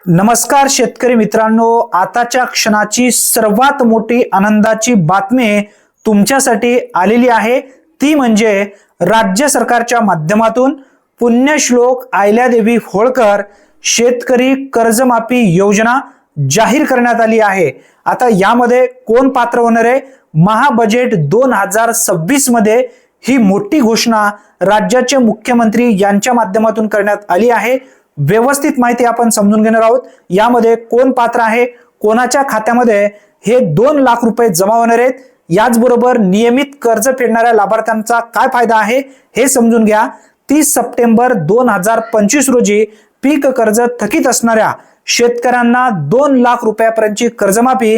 नमस्कार शेतकरी मित्रांनो, आताच्या क्षणाची सर्वात मोठी आनंदाची बातमी तुमच्यासाठी आलेली आहे। ती म्हणजे राज्य सरकारच्या माध्यमातून पुण्यश्लोक अहिल्यादेवी होळकर शेतकरी कर्जमाफी योजना जाहीर करण्यात आली आहे। आता यामध्ये कोण पात्र होणार आहे? महाबजेट 2026 मध्ये ही मोठी घोषणा राज्याचे मुख्यमंत्री यांच्या माध्यमातून करण्यात आली आहे। व्यवस्थित माहिती आपण समजून घेणार आहोत। यामध्ये कोण पात्र आहे, कोणाच्या खात्यामध्ये हे 2 लाख रुपये जमा होणार आहेत, याचबरोबर नियमित कर्ज फेडणाऱ्या लाभार्थ्यांचा काय फायदा आहे हे समजून घ्या। 30 सप्टेंबर 2025 रोजी पीक कर्ज थकीत असणाऱ्या शेतकऱ्यांना 2 लाख रुपयापर्यंतची कर्जमाफी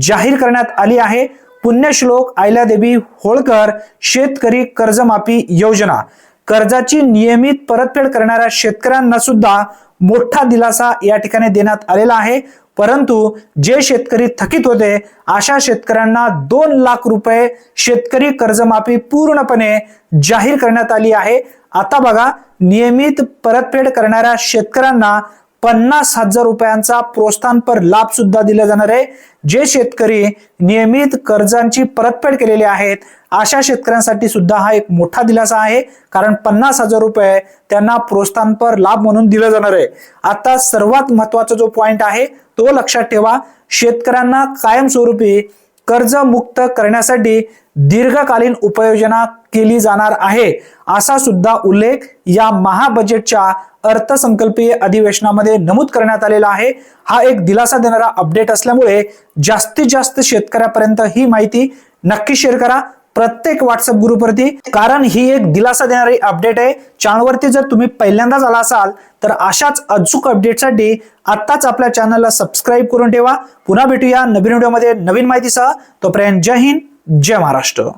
जाहीर करण्यात आली आहे। पुण्यश्लोक अहिल्यादेवी होळकर शेतकरी कर्जमाफी योजना कर्जाची नियमित परतफेड करणाऱ्या शेतकऱ्यांना सुद्धा मोठा दिलासा या ठिकाणी देण्यात आलेला आहे। परंतु जे शेतकरी थकीत होते अशा शेतकऱ्यांना 2 लाख रुपये शेतकरी कर्जमाफी पूर्णपणे जाहीर करण्यात आली आहे। आता बघा, नियमित परतफेड करणाऱ्या शेतकऱ्यांना 50,000 रुपयांचा प्रोत्साहनपर लाभ सुद्धा दिला जाणार आहे। जे शेतकरी नियमित कर्जांची परतफेड केलेली आहेत अशा शेतकऱ्यांसाठी सुद्धा हा एक मोठा दिलासा आहे, कारण 50,000 रुपये त्यांना प्रोत्साहनपर लाभ म्हणून दिला जाणार आहे। आता सर्वात महत्त्वाचा जो पॉइंट आहे तो लक्षात ठेवा, शेतकऱ्यांना कायमस्वरूपी कर्ज मुक्त करण्यासाठी दीर्घकालीन उपाययोजना केली जाणार आहे, असा सुद्धा उल्लेख या महाबजेटच्या अर्थसंकल्पीय अधिवेशनामध्ये नमूद करण्यात आलेला आहे। हा एक दिलासा देणारा अपडेट असल्यामुळे जास्तीत जास्त शेतकऱ्यापर्यंत ही माहिती नक्की शेअर करा प्रत्येक व्हॉट्सअप ग्रुपवरती, कारण ही एक दिलासा देणारी अपडेट आहे। चॅनलवरती जर तुम्ही पहिल्यांदाच आला असाल तर अशाच अचूक अपडेटसाठी आत्ताच आपल्या चॅनलला सबस्क्राईब करून ठेवा। पुन्हा भेटूया नवीन व्हिडिओमध्ये नवीन माहितीसह। तोपर्यंत जय हिंद, जय महाराष्ट्र।